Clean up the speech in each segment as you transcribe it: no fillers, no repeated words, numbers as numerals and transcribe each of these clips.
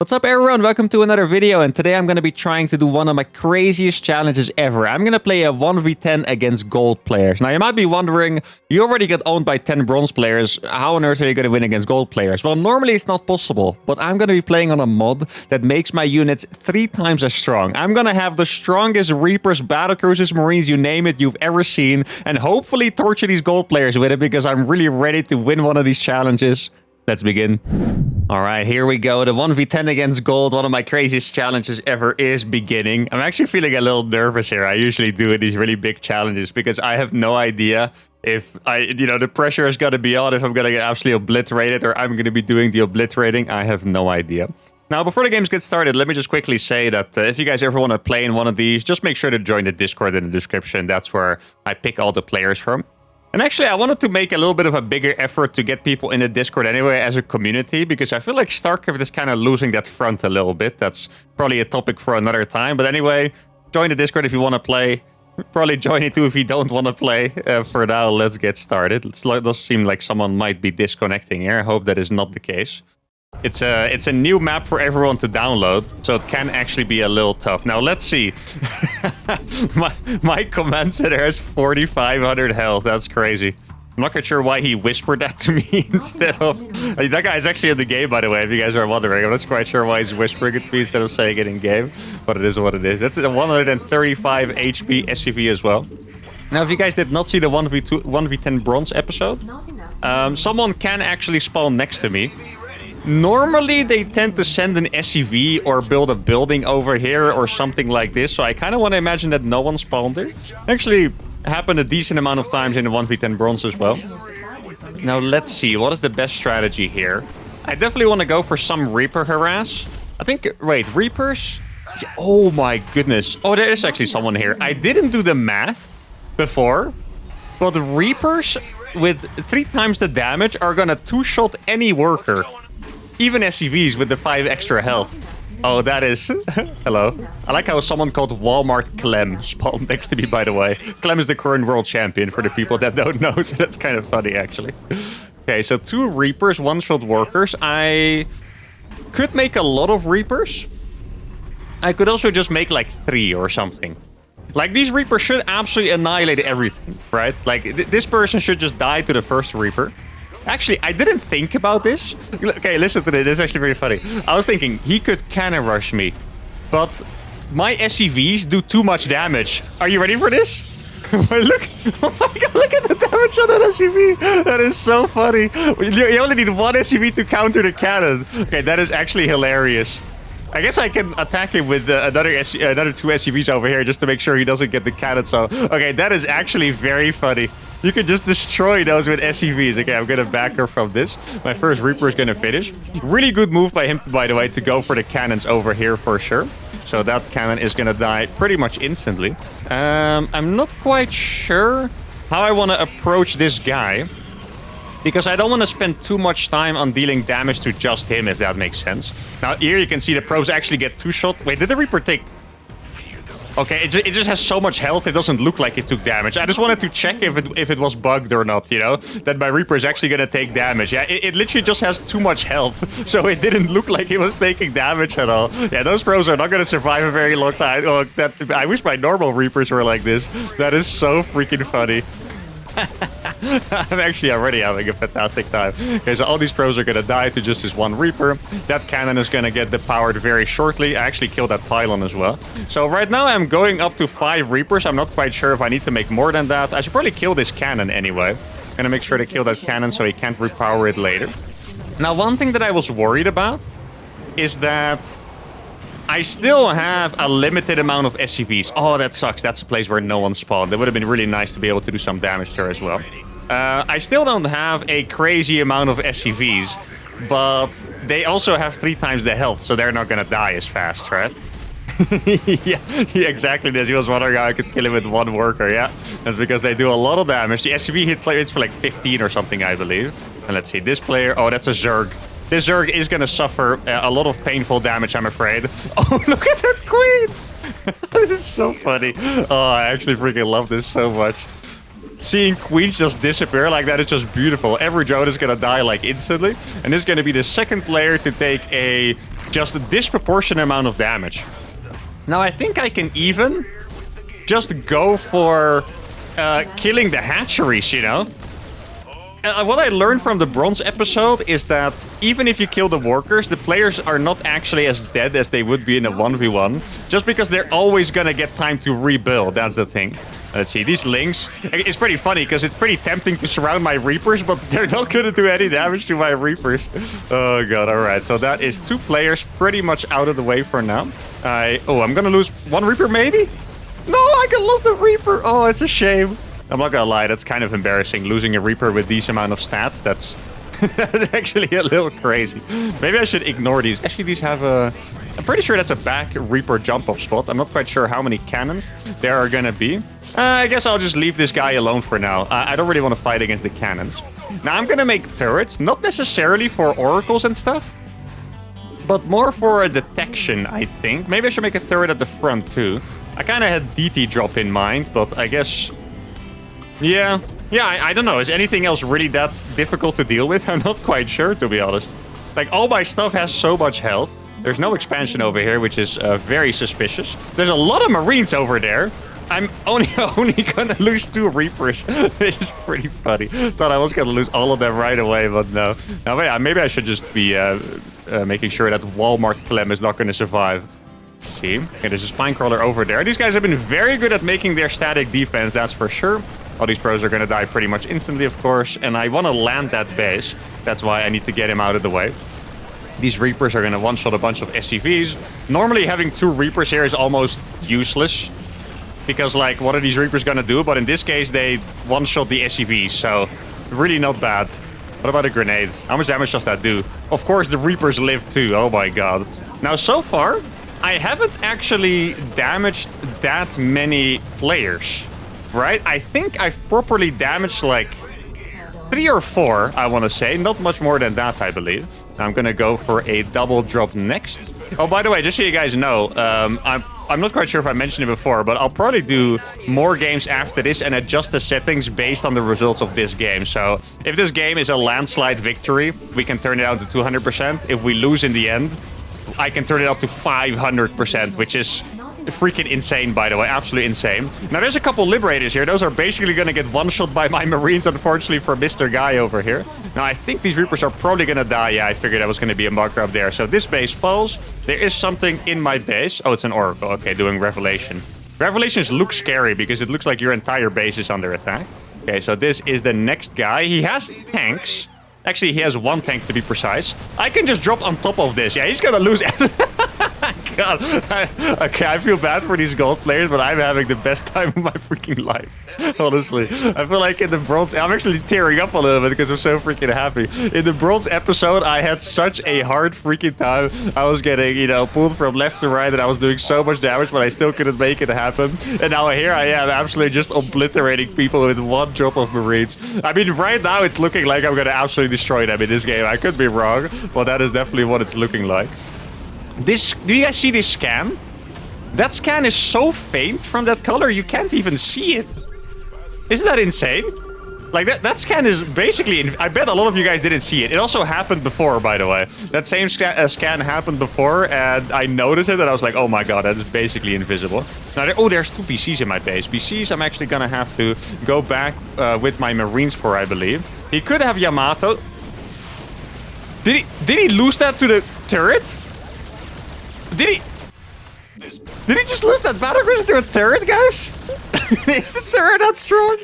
What's up everyone, welcome to another video, and today I'm going to be trying to do one of my craziest challenges ever. I'm going to play a 1v10 against gold players. Now you might be wondering, you already get owned by 10 bronze players, how on earth are you going to win against gold players? Well, normally it's not possible, but I'm going to be playing on a mod that makes my units 3 times as strong. I'm going to have the strongest Reapers, Battlecruisers, Marines, you name it, you've ever seen, and hopefully torture these gold players with it because I'm really ready to win one of these challenges. Let's begin. All right, here we go. The 1v10 against gold, one of my craziest challenges ever, is beginning. I'm actually feeling a little nervous here. I usually do these really big challenges because I have no idea if the pressure is going to be on, if I'm going to get absolutely obliterated or I'm going to be doing the obliterating. I have no idea. Now, before the games get started, let me just quickly say that if you guys ever want to play in one of these, just make sure to join the Discord in the description. That's where I pick all the players from. And actually, I wanted to make a little bit of a bigger effort to get people in the Discord anyway as a community, because I feel like StarCraft is kind of losing that front a little bit. That's probably a topic for another time. But anyway, join the Discord if you want to play. Probably join it too if you don't want to play. For now, let's get started. It does seem like someone might be disconnecting here. I hope that is not the case. It's a new map for everyone to download, so it can actually be a little tough. Now, let's see. my command center has 4,500 health. That's crazy. I'm not quite sure why he whispered that to me instead of... that guy is actually in the game, by the way, if you guys are wondering. I'm not quite sure why he's whispering it to me instead of saying it in game, but it is what it is. That's a 135 HP SCV as well. Now, if you guys did not see the 1v10 bronze episode, someone can actually spawn next to me. Normally, they tend to send an SCV or build a building over here or something like this, so I kind of want to imagine that no one spawned there. Actually, happened a decent amount of times in the 1v10 bronze as well. Now, let's see. What is the best strategy here? I definitely want to go for some Reaper harass. I think... Wait, Reapers? Oh my goodness. Oh, there is actually someone here. I didn't do the math before, but Reapers with 3 times the damage are gonna 2-shot any worker. Even SCVs with the 5 extra health. Oh, that is... Hello. I like how someone called Walmart Clem spawned next to me, by the way. Clem is the current world champion for the people that don't know, so that's kind of funny, actually. Okay, so 2 Reapers, 1-shot workers. I could make a lot of Reapers. I could also just make like 3 or something. Like, these Reapers should absolutely annihilate everything, right? Like, this person should just die to the first Reaper. Actually, I didn't think about this. Okay, listen to this. This is actually very funny. I was thinking he could cannon rush me, but my SCVs do too much damage. Are you ready for this? Look! Oh my god! Look at the damage on that SCV. That is so funny. You only need 1 SCV to counter the cannon. Okay, that is actually hilarious. I guess I can attack him with another 2 SCVs over here just to make sure he doesn't get the cannon. So, okay, that is actually very funny. You can just destroy those with SCVs. Okay, I'm gonna back her from this. My first Reaper is gonna finish. Really good move by him, by the way, to go for the cannons over here for sure. So that cannon is gonna die pretty much instantly. I'm not quite sure how I want to approach this guy, because I don't want to spend too much time on dealing damage to just him, if that makes sense. Now, here you can see the pros actually get 2-shot. Wait, did the Reaper take... Okay, it just has so much health, it doesn't look like it took damage. I just wanted to check if it was bugged or not, you know? That my Reaper is actually gonna take damage. Yeah, it literally just has too much health, so it didn't look like it was taking damage at all. Yeah, those pros are not gonna survive a very long time. Oh, I wish my normal Reapers were like this. That is so freaking funny. I'm actually already having a fantastic time. Okay, so all these pros are gonna die to just this 1 Reaper. That cannon is gonna get depowered very shortly. I actually killed that pylon as well. So right now I'm going up to 5 Reapers. I'm not quite sure if I need to make more than that. I should probably kill this cannon anyway. I'm gonna make sure to kill that cannon so he can't repower it later. Now, one thing that I was worried about is that I still have a limited amount of SCVs. Oh, that sucks. That's a place where no one spawned. It would have been really nice to be able to do some damage there as well. I still don't have a crazy amount of SCVs, but they also have 3 times the health, so they're not gonna die as fast, right? yeah, exactly this. He was wondering how I could kill him with 1 worker, yeah? That's because they do a lot of damage. The SCV hits for like 15 or something, I believe. And let's see, this player... Oh, that's a Zerg. This Zerg is gonna suffer a lot of painful damage, I'm afraid. Oh, look at that queen! This is so funny. Oh, I actually freaking love this so much. Seeing queens just disappear like that is just beautiful. Every drone is gonna die like instantly. And this is gonna be the second player to take a just a disproportionate amount of damage. Now, I think I can even just go for killing the hatcheries, you know? What I learned from the bronze episode is that even if you kill the workers, the players are not actually as dead as they would be in a 1v1, just because they're always gonna get time to rebuild. That's the thing. Let's see, these lings, it's pretty funny because it's pretty tempting to surround my reapers, but they're not gonna do any damage to my reapers. Oh god, all right, so that is 2 players pretty much out of the way for now. I'm gonna lose 1 reaper maybe? No, I can lose the reaper. Oh, it's a shame. I'm not gonna lie, that's kind of embarrassing. Losing a Reaper with these amount of stats, that's actually a little crazy. Maybe I should ignore these. Actually, these have a... I'm pretty sure that's a back Reaper jump-up spot. I'm not quite sure how many cannons there are gonna be. I guess I'll just leave this guy alone for now. I don't really want to fight against the cannons. Now, I'm gonna make turrets, not necessarily for oracles and stuff, but more for a detection, I think. Maybe I should make a turret at the front, too. I kind of had DT drop in mind, but I guess... Yeah, I don't know. Is anything else really that difficult to deal with? I'm not quite sure, to be honest. Like, all my stuff has so much health. There's no expansion over here, which is very suspicious. There's a lot of Marines over there. I'm only gonna lose 2 Reapers, which is pretty funny. Thought I was gonna lose all of them right away, but no. Now, maybe I should just be making sure that Walmart Clem is not gonna survive. Let's see. Okay, there's a Spinecrawler over there. These guys have been very good at making their static defense, that's for sure. All these pros are going to die pretty much instantly, of course. And I want to land that base. That's why I need to get him out of the way. These Reapers are going to one-shot a bunch of SCVs. Normally, having 2 Reapers here is almost useless. Because, like, what are these Reapers going to do? But in this case, they one-shot the SCVs. So, really not bad. What about a grenade? How much damage does that do? Of course, the Reapers live too. Oh my god. Now, so far, I haven't actually damaged that many players. Right? I think I've properly damaged like 3 or 4, I want to say. Not much more than that, I believe. I'm going to go for a double drop next. Oh, by the way, just so you guys know, I'm not quite sure if I mentioned it before, but I'll probably do more games after this and adjust the settings based on the results of this game. So if this game is a landslide victory, we can turn it down to 200%. If we lose in the end, I can turn it up to 500%, which is freaking insane, by the way. Absolutely insane. Now, there's a couple Liberators here. Those are basically going to get one-shot by my Marines, unfortunately, for Mr. Guy over here. Now, I think these Reapers are probably going to die. Yeah, I figured that was going to be a marker up there. So this base falls. There is something in my base. Oh, it's an Oracle. Okay, doing Revelation. Revelations look scary because it looks like your entire base is under attack. Okay, so this is the next guy. He has tanks. Actually, he has 1 tank to be precise. I can just drop on top of this. Yeah, he's going to lose... God. Okay, I feel bad for these gold players, but I'm having the best time of my freaking life. Honestly. I feel like in the bronze... I'm actually tearing up a little bit because I'm so freaking happy. In the bronze episode, I had such a hard freaking time. I was getting, you know, pulled from left to right, and I was doing so much damage, but I still couldn't make it happen. And now here I am, absolutely just obliterating people with 1 drop of Marines. I mean, right now it's looking like I'm going to absolutely destroy them in this game. I could be wrong, but that is definitely what it's looking like. Do you guys see this scan? That scan is so faint from that color, you can't even see it. Isn't that insane? Like, that scan is basically... I bet a lot of you guys didn't see it. It also happened before, by the way. That same scan happened before, and I noticed it, and I was like, oh my god, that is basically invisible. Now, there's 2 PCs in my base. PCs I'm actually gonna have to go back with my Marines for, I believe. He could have Yamato. Did he lose that to the turret? Did he just lose that battle cruiser to a turret, guys? Is the turret that strong?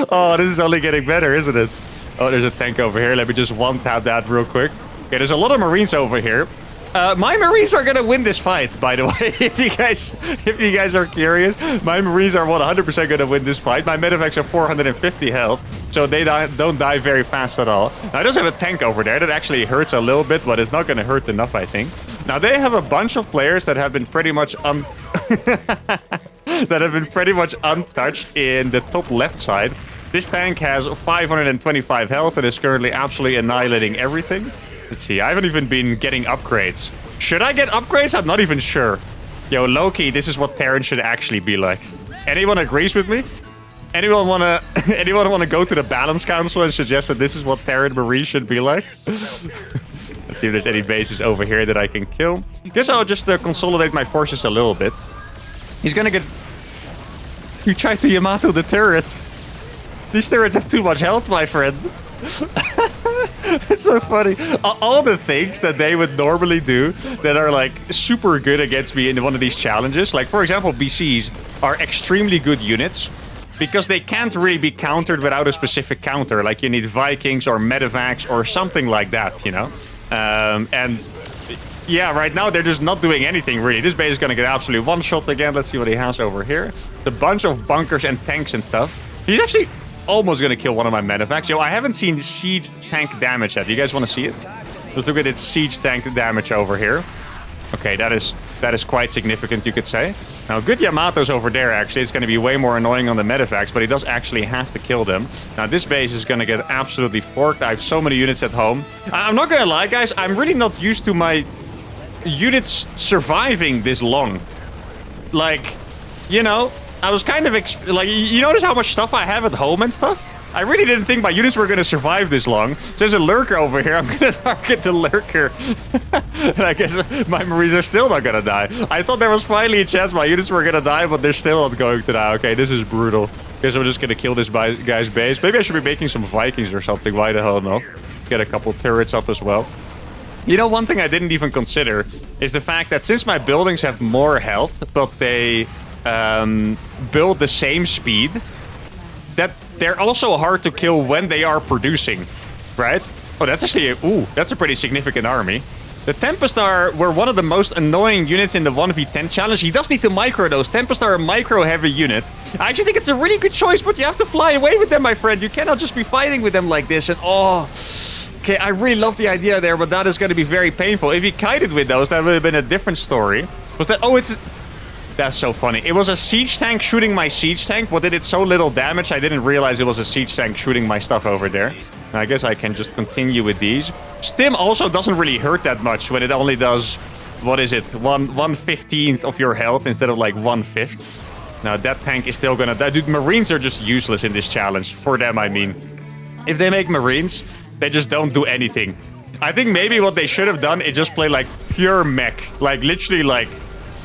Oh, this is only getting better, isn't it? Oh, there's a tank over here. Let me just one-tap that real quick. Okay, there's a lot of Marines over here. My Marines are gonna win this fight, by the way. If you guys are curious, my Marines are 100% gonna win this fight. My medevac's are 450 health, so they don't die very fast at all. Now, I just have a tank over there that actually hurts a little bit, but it's not gonna hurt enough, I think. Now, they have a bunch of players that have been pretty much untouched in the top left side. This tank has 525 health and is currently absolutely annihilating everything. Let's see, I haven't even been getting upgrades. Should I get upgrades? I'm not even sure. Yo, low-key, this is what Terran should actually be like. Anyone agrees with me? Anyone wanna go to the Balance Council and suggest that this is what Terran Marie should be like? Let's see if there's any bases over here that I can kill. Guess I'll just consolidate my forces a little bit. He's gonna get... You tried to Yamato the turret. These turrets have too much health, my friend. It's so funny. All the things that they would normally do that are like super good against me in one of these challenges. Like, for example, BCs are extremely good units because they can't really be countered without a specific counter. Like, you need Vikings or Medivacs or something like that, you know? And yeah, right now they're just not doing anything really. This base is going to get absolutely one-shot again. Let's see what he has over here. A bunch of bunkers and tanks and stuff. He's actually almost going to kill one of my Medivacs. Yo, I haven't seen siege tank damage yet. Do you guys want to see it? Let's look at its siege tank damage over here. Okay, that is quite significant, you could say. Now, good Yamato's over there, actually. It's going to be way more annoying on the Medivacs, but he does actually have to kill them. Now, this base is going to get absolutely forked. I have so many units at home. I'm not going to lie, guys. I'm really not used to my units surviving this long. Like, you know, I was kind of... like, you notice how much stuff I have at home and stuff? I really didn't think my units were going to survive this long. So there's a lurker over here. I'm going to target the lurker. And I guess my Marines are still not going to die. I thought there was finally a chance my units were going to die, but they're still not going to die. Okay, this is brutal. Guess I'm just going to kill this guy's base. Maybe I should be making some Vikings or something. Why the hell not? Let's get a couple turrets up as well. You know, one thing I didn't even consider is the fact that since my buildings have more health, but they build the same speed, that they're also hard to kill when they are producing, right? Oh, that's actually that's a pretty significant army. The Tempest were one of the most annoying units in the 1v10 challenge. He does need to micro those. Tempest are a micro-heavy unit. I actually think it's a really good choice, but you have to fly away with them, my friend. You cannot just be fighting with them like this. And okay, I really love the idea there, but that is going to be very painful. If he kited with those, that would have been a different story. Was that... That's so funny. It was a siege tank shooting my siege tank, but it did so little damage, I didn't realize it was a siege tank shooting my stuff over there. Now, I guess I can just continue with these. Stim also doesn't really hurt that much when it only does, what is it, 1/15th of your health instead of like 1/5. Now, that tank is still gonna die. Dude, Marines are just useless in this challenge. For them, I mean. If they make Marines, they just don't do anything. I think maybe what they should have done is just play like pure mech. Like, literally like...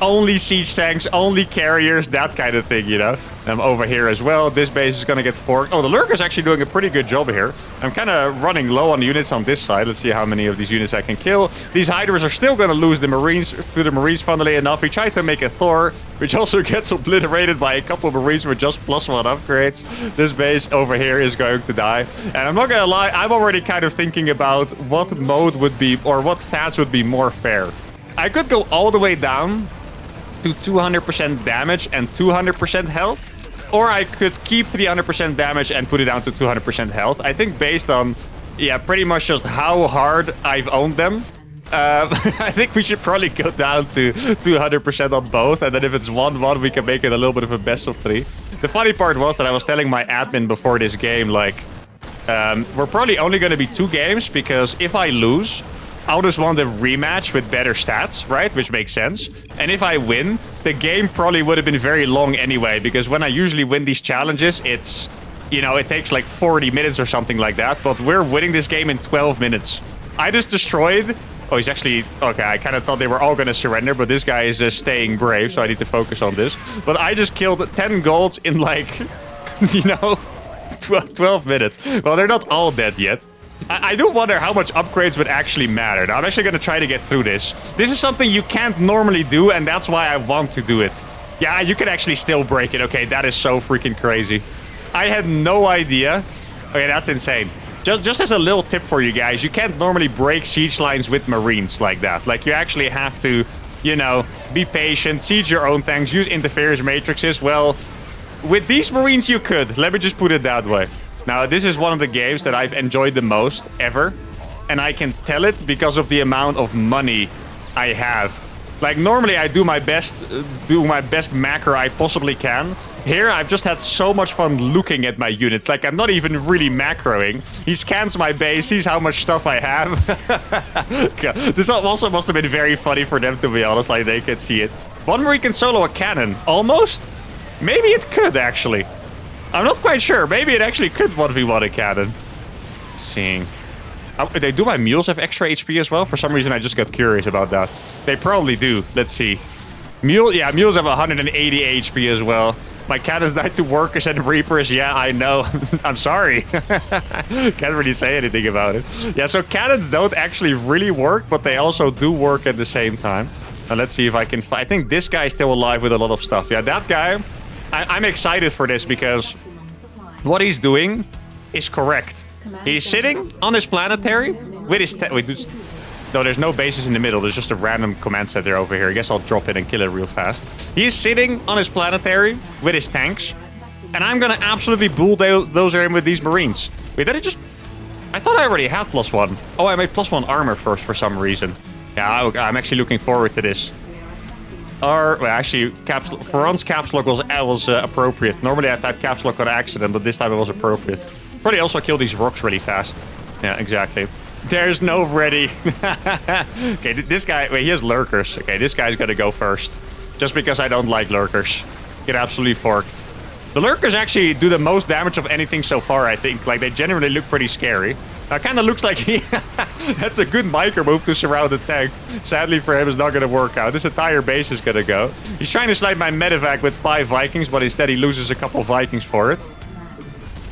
only siege tanks, only carriers, that kind of thing, you know? Over here as well, this base is gonna get forked. Oh, the lurker's actually doing a pretty good job here. I'm kind of running low on units on this side. Let's see how many of these units I can kill. These Hydras are still gonna lose the Marines, to the Marines, funnily enough. We tried to make a Thor, which also gets obliterated by a couple of Marines with just +1 upgrades. This base over here is going to die. And I'm not gonna lie, I'm already kind of thinking about what mode would be, or what stats would be more fair. I could go all the way down to 200% damage and 200% health, or I could keep 300% damage and put it down to 200% health. I think based on, yeah, pretty much just how hard I've owned them, I think we should probably go down to 200% on both, and then if it's 1-1, we can make it a little bit of a best of 3. The funny part was that I was telling my admin before this game, like, we're probably only going to be 2 games, because if I lose, I'll just want a rematch with better stats, right? Which makes sense. And if I win, the game probably would have been very long anyway, because when I usually win these challenges, it's, you know, it takes like 40 minutes or something like that, but we're winning this game in 12 minutes. I just destroyed... Oh, he's actually... Okay, I kind of thought they were all going to surrender, but this guy is staying brave, so I need to focus on this. But I just killed 10 golds in like, you know, 12 minutes. Well, they're not all dead yet. I do wonder how much upgrades would actually matter. Now, I'm actually going to try to get through this. This is something you can't normally do, and that's why I want to do it. Yeah, you can actually still break it. Okay, that is so freaking crazy. I had no idea. Okay, that's insane. Just as a little tip for you guys, you can't normally break siege lines with Marines like that. Like, you actually have to, you know, be patient, siege your own tanks, use interference matrices. Well, with these Marines you could. Let me just put it that way. Now, this is one of the games that I've enjoyed the most ever. And I can tell it because of the amount of money I have. Like, normally I do my best macro I possibly can. Here, I've just had so much fun looking at my units. Like, I'm not even really macroing. He scans my base, sees how much stuff I have. This also must have been very funny for them, to be honest. Like, they could see it. One Marine can solo a cannon. Almost? Maybe it could, actually. I'm not quite sure. Maybe it actually could 1v1 a cannon. Seeing. They do my mules have extra HP as well? For some reason, I just got curious about that. They probably do. Let's see. Yeah, mules have 180 HP as well. My cannons died to workers and reapers. Yeah, I know. I'm sorry. Can't really say anything about it. Yeah, so cannons don't actually really work, but they also do work at the same time. And let's see if I can find... I think this guy is still alive with a lot of stuff. Yeah, that guy... I'm excited for this because what he's doing is correct. He's sitting on his planetary with his... No, there's no bases in the middle. There's just a random command center over here. I guess I'll drop in and kill it real fast. He's sitting on his planetary with his tanks. And I'm gonna absolutely bulldoze in with these marines. Wait, did I just... I thought I already had +1. Oh, I made +1 armor first for some reason. Yeah, I'm actually looking forward to this. Well, actually, for once, caps lock was appropriate. Normally I type caps lock on accident, but this time it was appropriate. Probably also kill these rocks really fast. Yeah, exactly. There's no ready. Okay, this guy... Wait, he has lurkers. Okay, this guy's gonna go first. Just because I don't like lurkers. Get absolutely forked. The lurkers actually do the most damage of anything so far, I think. Like, they generally look pretty scary. Now, it kind of looks like he... That's a good micro move to surround the tank. Sadly for him, it's not going to work out. This entire base is going to go. He's trying to snipe my medevac with 5 Vikings, but instead he loses a couple Vikings for it.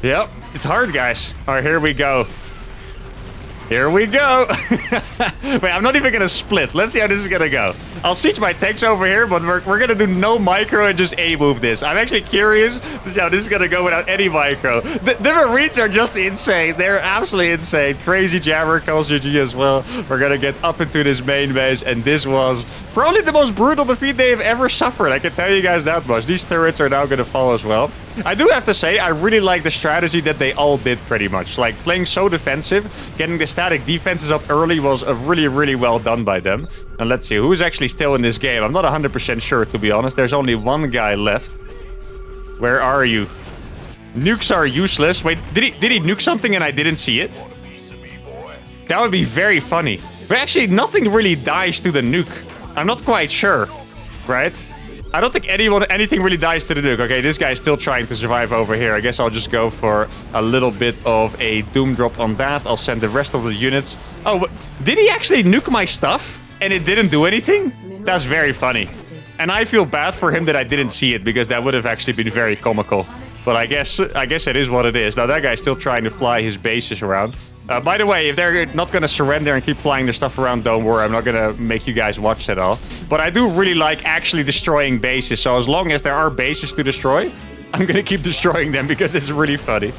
Yep, it's hard, guys. All right, here we go. Here we go. Wait, I'm not even going to split. Let's see how this is going to go. I'll siege my tanks over here, but we're going to do no micro and just A-move this. I'm actually curious to see how this is going to go without any micro. The Marines are just insane. They're absolutely insane. Crazy Jammer calls GG as well. We're going to get up into this main base, and this was probably the most brutal defeat they've ever suffered. I can tell you guys that much. These turrets are now going to fall as well. I do have to say, I really like the strategy that they all did pretty much. Like, playing so defensive, getting the static defenses up early was really, really well done by them. And let's see, who's actually still in this game? I'm not 100% sure, to be honest. There's only one guy left. Where are you? Nukes are useless. Wait, did he nuke something and I didn't see it? That would be very funny. But actually, nothing really dies to the nuke. I'm not quite sure, right? I don't think anything really dies to the nuke. Okay, this guy's still trying to survive over here. I guess I'll just go for a little bit of a doom drop on that. I'll send the rest of the units. Oh, did he actually nuke my stuff? And it didn't do anything? That's very funny. And I feel bad for him that I didn't see it, because that would have actually been very comical. But I guess it is what it is. Now, that guy's still trying to fly his bases around. By the way, if they're not going to surrender and keep flying their stuff around, don't worry. I'm not going to make you guys watch that all. But I do really like actually destroying bases. So as long as there are bases to destroy, I'm going to keep destroying them because it's really funny.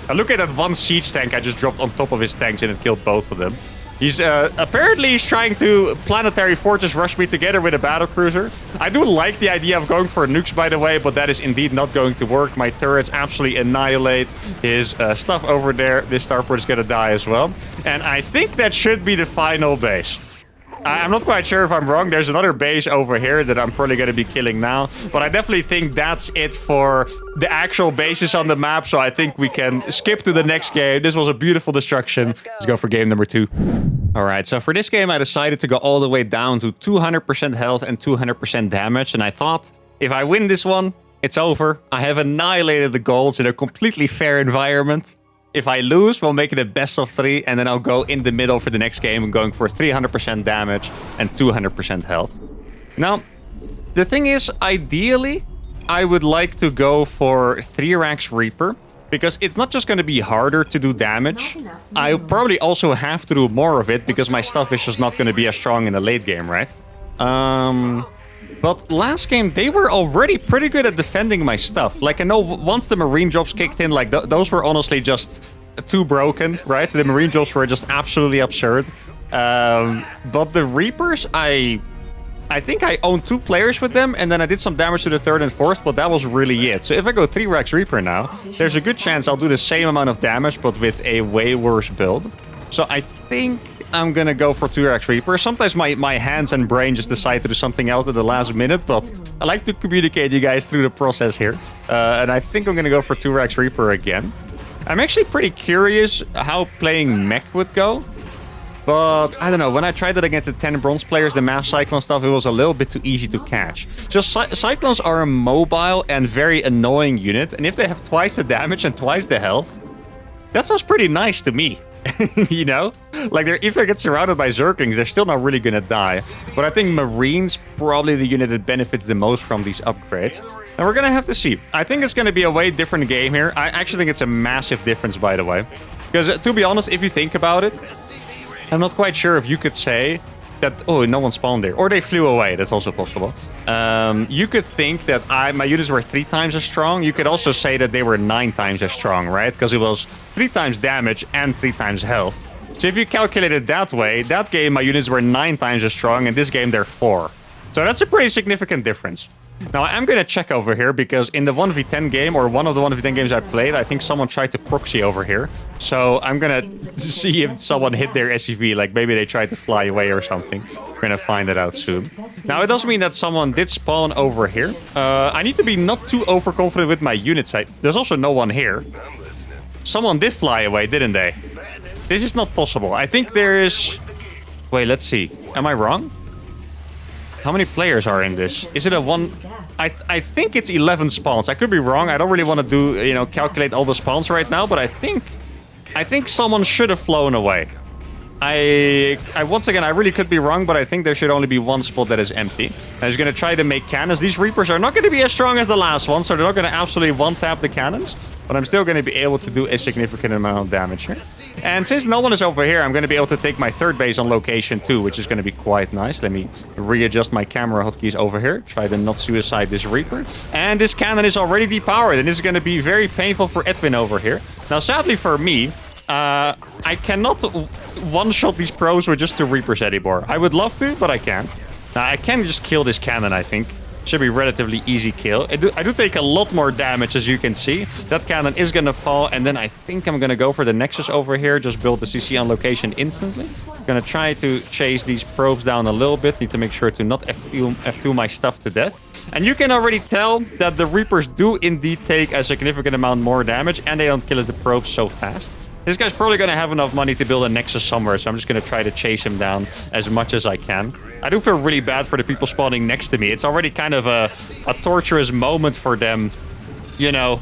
Now, look at that one siege tank I just dropped on top of his tanks and it killed both of them. He's apparently he's trying to planetary fortress rush me together with a battlecruiser. I do like the idea of going for nukes, by the way, but that is indeed not going to work. My turrets absolutely annihilate his stuff over there. This starport is going to die as well. And I think that should be the final base. I'm not quite sure if I'm wrong. There's another base over here that I'm probably going to be killing now. But I definitely think that's it for the actual bases on the map. So I think we can skip to the next game. This was a beautiful destruction. Let's go for game number 2. All right, so for this game, I decided to go all the way down to 200% health and 200% damage. And I thought, if I win this one, it's over. I have annihilated the golds in a completely fair environment. If I lose, we'll make it a best of 3, and then I'll go in the middle for the next game and going for 300% damage and 200% health. Now, the thing is, ideally, I would like to go for 3-Rax Reaper, because it's not just going to be harder to do damage. I probably also have to do more of it, because my stuff is just not going to be as strong in the late game, right? But last game, they were already pretty good at defending my stuff. Like, I know once the Marine drops kicked in, like, those were honestly just too broken, right? The Marine drops were just absolutely absurd. But the Reapers, I think I owned 2 players with them, and then I did some damage to the 3rd and 4th, but that was really it. So if I go 3-Rax Reaper now, there's a good chance I'll do the same amount of damage, but with a way worse build. So I think I'm gonna go for 2-Rax Reaper. Sometimes my hands and brain just decide to do something else at the last minute, but I like to communicate you guys through the process here. And I think I'm gonna go for 2-Rax Reaper again. I'm actually pretty curious how playing mech would go. But, I don't know, when I tried it against the 10 bronze players, the mass cyclone stuff, it was a little bit too easy to catch. Just cyclones are a mobile and very annoying unit, and if they have twice the damage and twice the health, that sounds pretty nice to me. You know? Like, if they get surrounded by Zerglings, they're still not really gonna die. But I think Marine's probably the unit that benefits the most from these upgrades. And we're gonna have to see. I think it's gonna be a way different game here. I actually think it's a massive difference, by the way. Because, to be honest, if you think about it, I'm not quite sure if you could say that, oh, no one spawned there. Or they flew away. That's also possible. You could think that my units were 3 times as strong. You could also say that they were 9 times as strong, right? Because it was 3 times damage and 3 times health. So if you calculate it that way, that game my units were 9 times as strong, and this game they're 4. So that's a pretty significant difference. Now, I'm going to check over here, because in the 1v10 game, or one of the 1v10 games I played, I think someone tried to proxy over here. So I'm going to see if someone hit their SCV, like maybe they tried to fly away or something. We're going to find that out soon. Now, it does mean that someone did spawn over here. I need to be not too overconfident with my units. There's also no one here. Someone did fly away, didn't they? This is not possible. I think there is... Wait, let's see. Am I wrong? How many players are in this? Is it a one... I think it's 11 spawns. I could be wrong. I don't really want to do, you know, calculate all the spawns right now, but I think someone should have flown away. Once again, I really could be wrong, but I think there should only be one spot that is empty. I was going to try to make cannons. These Reapers are not going to be as strong as the last one, so they're not going to absolutely one-tap the cannons, but I'm still going to be able to do a significant amount of damage here. And since no one is over here, I'm going to be able to take my 3rd base on location too, which is going to be quite nice. Let me readjust my camera hotkeys over here. Try to not suicide this Reaper. And this cannon is already depowered, and this is going to be very painful for Edwin over here. Now, sadly for me, I cannot one-shot these pros with just 2 Reapers anymore. I would love to, but I can't. Now, I can just kill this cannon, I think. Should be relatively easy kill. I do take a lot more damage, as you can see. That cannon is going to fall, and then I think I'm going to go for the Nexus over here. Just build the CC on location instantly. Going to try to chase these probes down a little bit. Need to make sure to not F2 my stuff to death. And you can already tell that the Reapers do indeed take a significant amount more damage, and they don't kill the probes so fast. This guy's probably going to have enough money to build a Nexus somewhere, so I'm just going to try to chase him down as much as I can. I do feel really bad for the people spawning next to me. It's already kind of a torturous moment for them, you know,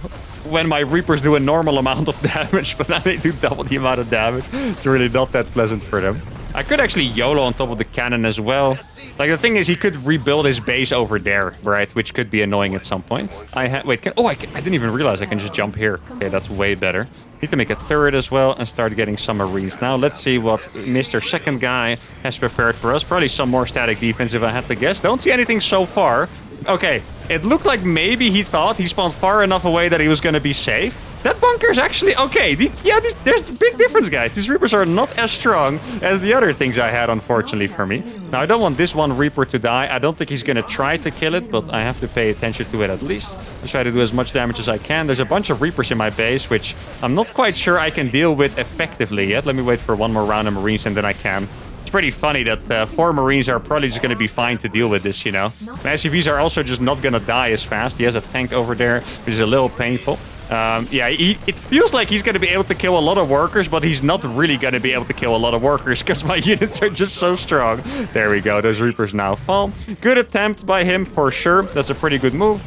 when my Reapers do a normal amount of damage, but now they do double the amount of damage. It's really not that pleasant for them. I could actually YOLO on top of the cannon as well. Like, the thing is, he could rebuild his base over there, right? Which could be annoying at some point. Wait, I didn't even realize I can just jump here. Okay, that's way better. Need to make a turret as well and start getting some Marines. Now, let's see what Mr. Second Guy has prepared for us. Probably some more static defense, if I had to guess. Don't see anything so far. Okay, it looked like maybe he thought he spawned far enough away that he was going to be safe. That bunker is actually... Okay, there's a big difference, guys. These Reapers are not as strong as the other things I had, unfortunately for me. Now, I don't want this one Reaper to die. I don't think he's going to try to kill it, but I have to pay attention to it at least. Let's try to do as much damage as I can. There's a bunch of Reapers in my base, which I'm not quite sure I can deal with effectively yet. Let me wait for one more round of Marines, and then I can. It's pretty funny that 4 Marines are probably just going to be fine to deal with this, you know. SCVs are also just not going to die as fast. He has a tank over there, which is a little painful. Yeah, it feels like he's going to be able to kill a lot of workers, but he's not really going to be able to kill a lot of workers because my units are just so strong. There we go. Those Reapers now fall. Good attempt by him for sure. That's a pretty good move.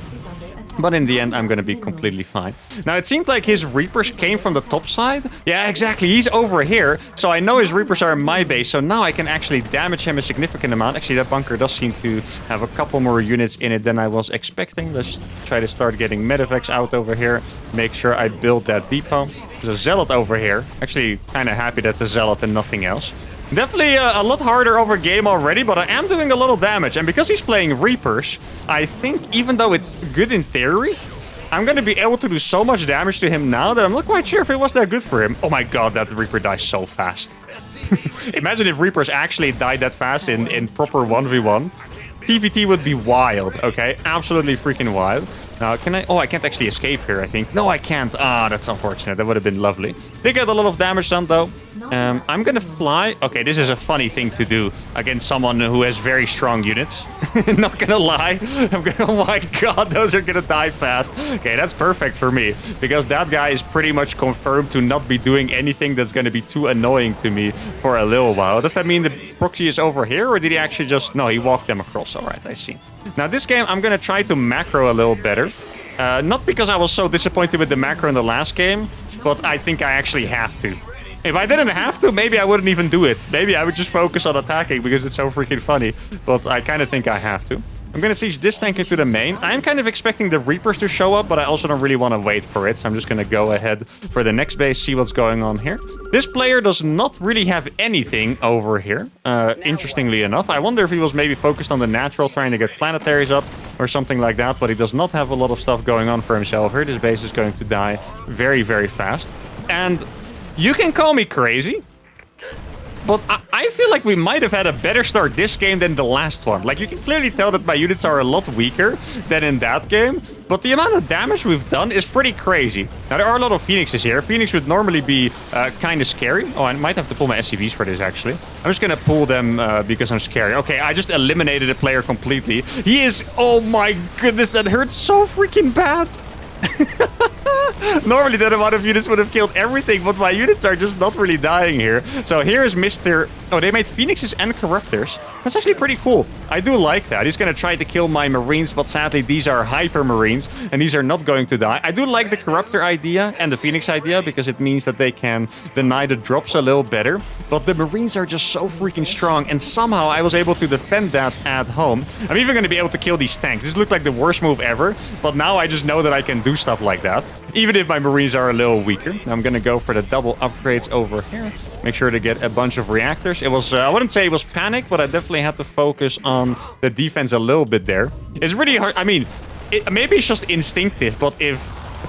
But in the end, I'm going to be completely fine. Now, it seemed like his Reapers came from the top side. Yeah, exactly. He's over here. So I know his Reapers are in my base. So now I can actually damage him a significant amount. Actually, that bunker does seem to have a couple more units in it than I was expecting. Let's try to start getting medevacs out over here. Make sure I build that depot. There's a Zealot over here. Actually, kind of happy that's a Zealot and nothing else. Definitely a lot harder over game already, but I am doing a lot of damage. And because he's playing Reapers, I think even though it's good in theory, I'm going to be able to do so much damage to him now that I'm not quite sure if it was that good for him. Oh my god, that Reaper dies so fast. Imagine if Reapers actually died that fast in proper 1v1. TVT would be wild, okay? Absolutely freaking wild. Now, can I... Oh, I can't actually escape here, I think. No, I can't. Ah, that's unfortunate. That would have been lovely. They get a lot of damage done, though. I'm gonna fly. Okay, this is a funny thing to do against someone who has very strong units. Not gonna lie. Oh my god, those are gonna die fast. Okay, that's perfect for me. Because that guy is pretty much confirmed to not be doing anything that's gonna be too annoying to me for a little while. Does that mean the proxy is over here? Or did he actually just... No, he walked them across. Alright, I see. Now, this game, I'm gonna try to macro a little better. Not because I was so disappointed with the macro in the last game, but I think I actually have to. If I didn't have to, maybe I wouldn't even do it. Maybe I would just focus on attacking because it's so freaking funny. But I kind of think I have to. I'm going to siege this tank into the main. I'm kind of expecting the Reapers to show up, but I also don't really want to wait for it. So I'm just going to go ahead for the next base, see what's going on here. This player does not really have anything over here, interestingly enough. I wonder if he was maybe focused on the natural, trying to get planetaries up or something like that. But he does not have a lot of stuff going on for himself here. This base is going to die very, very fast. And you can call me crazy, but I feel like we might have had a better start this game than the last one. Like, you can clearly tell that my units are a lot weaker than in that game. But the amount of damage we've done is pretty crazy. Now, there are a lot of Phoenixes here. Phoenix would normally be kind of scary. Oh, I might have to pull my SCVs for this, actually. I'm just going to pull them because I'm scary. Okay, I just eliminated a player completely. He is... Oh, my goodness. That hurts so freaking bad. Normally that amount of units would have killed everything, but my units are just not really dying here. So here is Mr. Oh, they made Phoenixes and Corruptors. That's actually pretty cool. I do like that. He's going to try to kill my Marines, but sadly these are Hyper Marines, and these are not going to die. I do like the Corruptor idea and the Phoenix idea, because it means that they can deny the drops a little better. But the Marines are just so freaking strong, and somehow I was able to defend that at home. I'm even going to be able to kill these tanks. This looked like the worst move ever, but now I just know that I can do stuff like that, even if my Marines are a little weaker. Now I'm going to go for the double upgrades over here. Make sure to get a bunch of reactors. It was, I wouldn't say it was panic, but I definitely had to focus on the defense a little bit there. It's really hard. I mean, maybe it's just instinctive, but if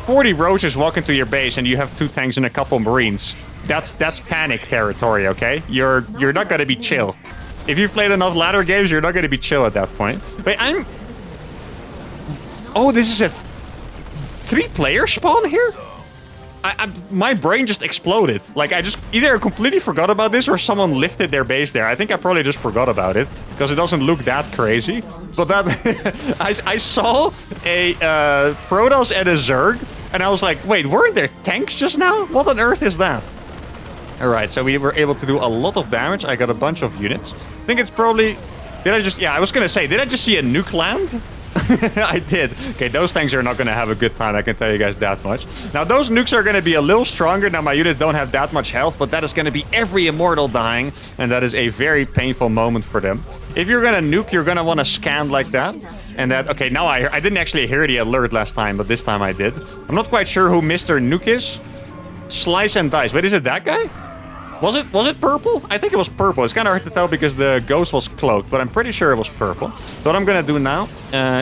40 roaches walk into your base and you have 2 tanks and a couple Marines, that's panic territory, okay? You're not going to be chill. If you've played enough ladder games, you're not going to be chill at that point. But Oh, this is a 3-player spawn here? My brain just exploded. Like, I just either completely forgot about this or someone lifted their base there. I think I probably just forgot about it because it doesn't look that crazy. But that I saw a Protoss and a Zerg, and I was like, wait, weren't there tanks just now? What on earth is that? All right, so we were able to do a lot of damage. I got a bunch of units. I think it's probably... Yeah, I was going to say, did I just see a nuke land? I did. Okay, those tanks are not going to have a good time, I can tell you guys that much. Now, those nukes are going to be a little stronger. Now, my units don't have that much health, but that is going to be every immortal dying, and that is a very painful moment for them. If you're going to nuke, you're going to want to scan like that. And that... Okay, now I didn't actually hear the alert last time, but this time I did. I'm not quite sure who Mr. Nuke is. Slice and dice. Wait, is it that guy? Was it purple? I think it was purple. It's kind of hard to tell because the ghost was cloaked, but I'm pretty sure it was purple. So what I'm going to do now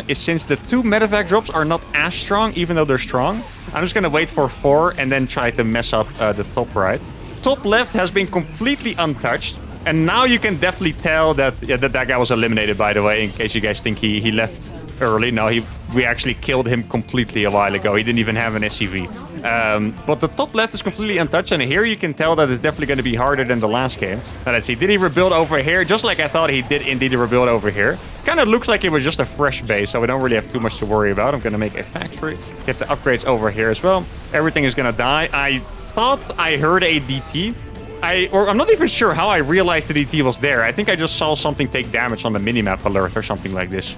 is, since the 2 medevac drops are not as strong, even though they're strong, I'm just going to wait for 4 and then try to mess up the top right. Top left has been completely untouched. And now you can definitely tell that that guy was eliminated, by the way, in case you guys think he left early. No, we actually killed him completely a while ago. He didn't even have an SCV. But the top left is completely untouched, and here you can tell that it's definitely going to be harder than the last game. Now, let's see. Did he rebuild over here? Just like I thought he did indeed rebuild over here. Kind of looks like it was just a fresh base, so we don't really have too much to worry about. I'm going to make a factory, get the upgrades over here as well. Everything is going to die. I thought I heard a DT. I'm not even sure how I realized the DT was there. I think I just saw something take damage on the minimap alert or something like this.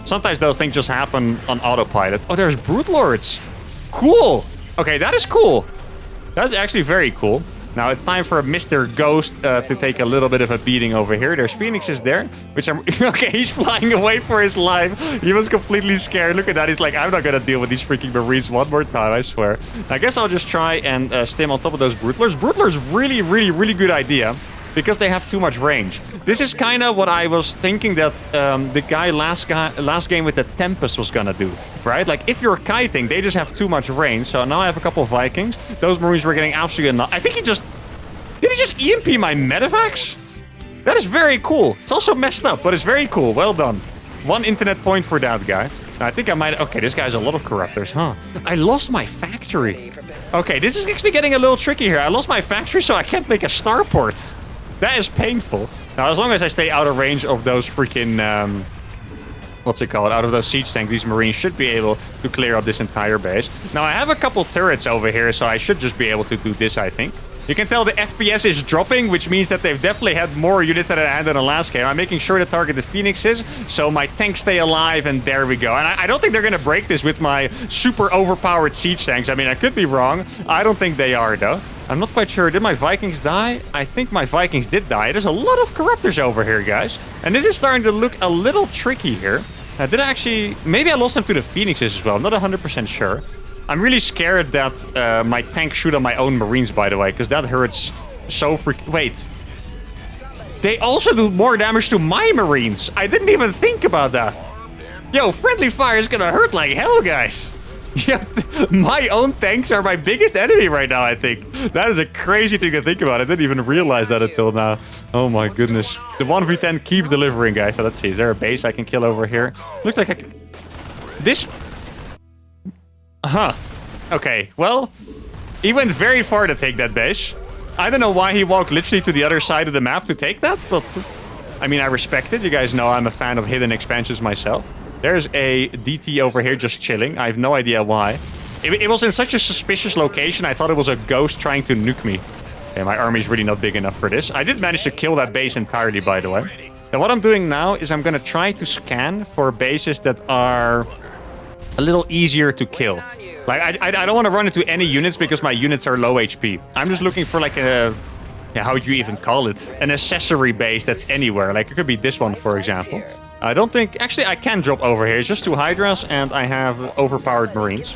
Sometimes those things just happen on autopilot. Oh, there's Brute Lords. Cool. Okay, that is cool. That's actually very cool. Now it's time for Mr. Ghost to take a little bit of a beating over here. There's Phoenixes there, which I'm... Okay, he's flying away for his life. He was completely scared. Look at that. He's like, I'm not going to deal with these freaking Marines one more time, I swear. I guess I'll just try and stem on top of those Brutlers. Brutlers, really, really, really good idea, because they have too much range. This is kind of what I was thinking that the guy last game with the Tempest was gonna do, right? Like, if you're kiting, they just have too much range. So now I have a couple of Vikings. Those Marines were getting absolutely enough. I think he just... Did he just EMP my medevacs? That is very cool. It's also messed up, but it's very cool. Well done. 1 internet point for that guy. Now, I think I might... Okay, this guy has a lot of Corruptors, huh? I lost my factory. Okay, this is actually getting a little tricky here. I lost my factory, so I can't make a starport. That is painful. Now, as long as I stay out of range of those freaking... what's it called? Out of those siege tanks, these Marines should be able to clear up this entire base. Now, I have a couple turrets over here, so I should just be able to do this, I think. You can tell the FPS is dropping, which means that they've definitely had more units that I had in the last game. I'm making sure to target the Phoenixes, so my tanks stay alive, and there we go. And I don't think they're going to break this with my super overpowered siege tanks. I mean, I could be wrong. I don't think they are, though. I'm not quite sure. Did my Vikings die? I think my Vikings did die. There's a lot of Corruptors over here, guys. And this is starting to look a little tricky here. Did I actually... Maybe I lost them to the Phoenixes as well. I'm not 100% sure. I'm really scared that my tank shoot on my own Marines, by the way, because that hurts so Wait. They also do more damage to my Marines. I didn't even think about that. Yo, friendly fire is gonna hurt like hell, guys. Yeah, my own tanks are my biggest enemy right now, I think. That is a crazy thing to think about. I didn't even realize that until now. Oh my goodness. The 1v10 keeps delivering, guys. So let's see. Is there a base I can kill over here? Looks like I can... This... Huh. Okay, well, he went very far to take that base. I don't know why he walked literally to the other side of the map to take that, but... I mean, I respect it. You guys know I'm a fan of hidden expansions myself. There's a DT over here just chilling. I have no idea why. It was in such a suspicious location, I thought it was a ghost trying to nuke me. Okay, my army's really not big enough for this. I did manage to kill that base entirely, by the way. And what I'm doing now is I'm gonna try to scan for bases that are a little easier to kill. Like, I don't want to run into any units because my units are low HP. I'm just looking for like a... Yeah, how would you even call it? An accessory base that's anywhere. Like, it could be this one, for example. I don't think... Actually, I can drop over here. It's just 2 Hydras, and I have overpowered Marines.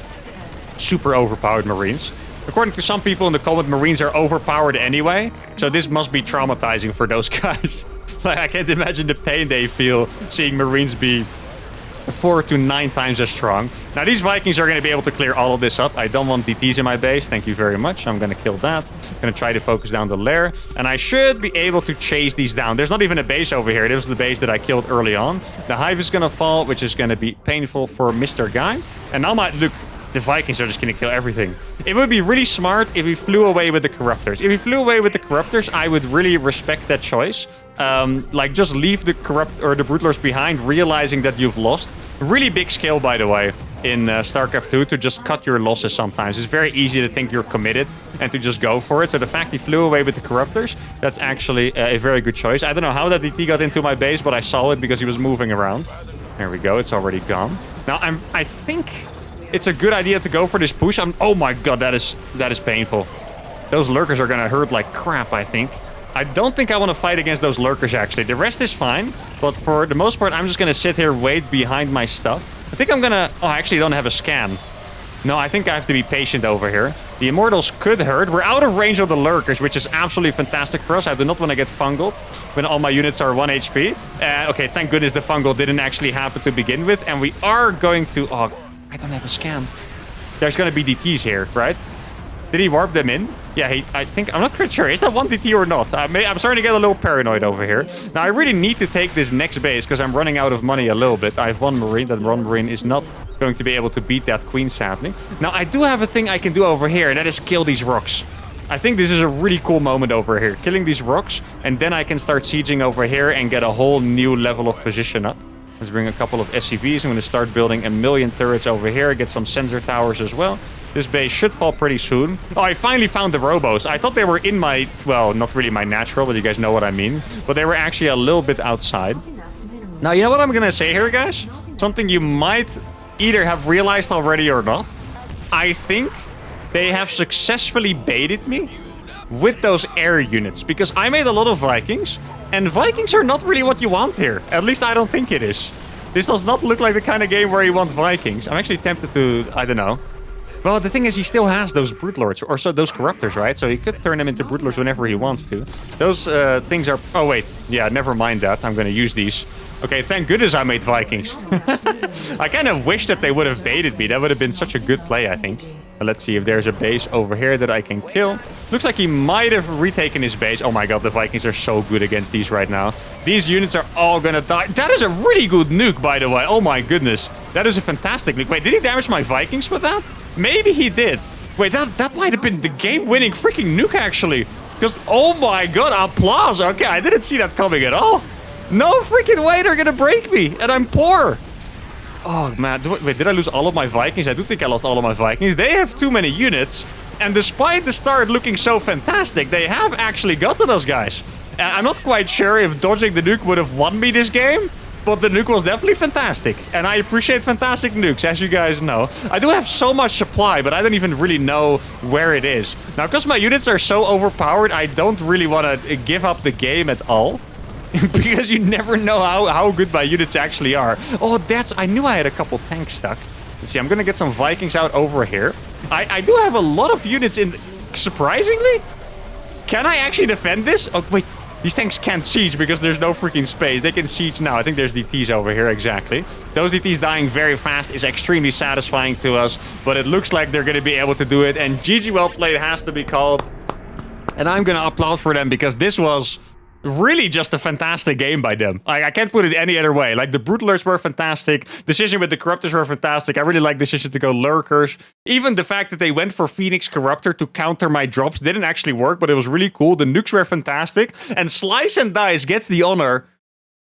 Super overpowered Marines. According to some people in the comment, Marines are overpowered anyway. So this must be traumatizing for those guys. Like, I can't imagine the pain they feel seeing Marines be 4 to 9 times as strong. Now, these Vikings are going to be able to clear all of this up. I don't want DTs in my base. Thank you very much. I'm going to kill that. I'm going to try to focus down the lair. And I should be able to chase these down. There's not even a base over here. This was the base that I killed early on. The hive is going to fall, which is going to be painful for Mr. Guy. And now look, the Vikings are just going to kill everything. It would be really smart if we flew away with the Corruptors. If we flew away with the Corruptors, I would really respect that choice. Like, just leave the the Broodlords behind, realizing that you've lost. Really big skill, by the way, in StarCraft 2 to just cut your losses sometimes. It's very easy to think you're committed and to just go for it. So the fact he flew away with the Corruptors, that's actually a very good choice. I don't know how that DT got into my base, but I saw it because he was moving around. There we go. It's already gone. Now, I think it's a good idea to go for this push. Oh my god, that is painful. Those lurkers are gonna hurt like crap, I think. I don't think I want to fight against those lurkers, actually. The rest is fine, but for the most part, I'm just gonna sit here, wait behind my stuff. I think I'm gonna... Oh, I actually don't have a scan. No, I think I have to be patient over here. The Immortals could hurt. We're out of range of the lurkers, which is absolutely fantastic for us. I do not want to get fungled when all my units are 1 HP. Okay, thank goodness the fungal didn't actually happen to begin with, and we are going to... Oh, I don't have a scan. There's gonna be DTs here, right? Did he warp them in? Yeah, I'm not quite sure. Is that 1 DT or not? I'm starting to get a little paranoid over here. Now, I really need to take this next base because I'm running out of money a little bit. I have 1 Marine. That 1 Marine is not going to be able to beat that Queen, sadly. Now, I do have a thing I can do over here, and that is kill these rocks. I think this is a really cool moment over here. Killing these rocks, and then I can start sieging over here and get a whole new level of position up. Let's bring a couple of SCVs. I'm going to start building 1,000,000 turrets over here. Get some sensor towers as well. This base should fall pretty soon. Oh, I finally found the robos. I thought they were in my... Well, not really my natural, but you guys know what I mean. But they were actually a little bit outside. Now, you know what I'm going to say here, guys? Something you might either have realized already or not. I think they have successfully baited me with those air units. Because I made a lot of Vikings. And Vikings are not really what you want here. At least I don't think it is. This does not look like the kind of game where you want Vikings. I'm actually tempted to... I don't know. Well, the thing is, he still has those Broodlords, or so those Corruptors, right? So he could turn them into Broodlords whenever he wants to. Those things are... Oh, wait. Yeah, never mind that. I'm going to use these. Okay, thank goodness I made Vikings. I kind of wish that they would have baited me. That would have been such a good play, I think. But let's see if there's a base over here that I can kill. Looks like he might have retaken his base. Oh my god, the Vikings are so good against these right now. These units are all gonna die. That is a really good nuke, by the way. Oh my goodness. That is a fantastic nuke. Wait, did he damage my Vikings with that? Maybe he did. Wait, that might have been the game-winning freaking nuke, actually. Because, oh my god, applause. Okay, I didn't see that coming at all. No freaking way, they're gonna break me. And I'm poor. Oh, man. Wait, did I lose all of my Vikings? I do think I lost all of my Vikings. They have too many units. And despite the start looking so fantastic, they have actually gotten us, guys. I'm not quite sure if dodging the nuke would have won me this game, but the nuke was definitely fantastic. And I appreciate fantastic nukes, as you guys know. I do have so much supply, but I don't even really know where it is. Now, because my units are so overpowered, I don't really want to give up the game at all. Because you never know how good my units actually are. Oh, I knew I had a couple tanks stuck. Let's see, I'm going to get some Vikings out over here. I do have a lot of units in... Surprisingly? Can I actually defend this? Oh, wait. These tanks can't siege because there's no freaking space. They can siege now. I think there's DTs over here, exactly. Those DTs dying very fast is extremely satisfying to us. But it looks like they're going to be able to do it. And GG well played has to be called. And I'm going to applaud for them because this was... really just a fantastic game by them. I can't put it any other way. Like, the Brutalers were fantastic. Decision with the Corruptors were fantastic. I really like the decision to go Lurkers. Even the fact that they went for Phoenix Corruptor to counter my drops didn't actually work, but it was really cool. The nukes were fantastic. And Slice and Dice gets the honor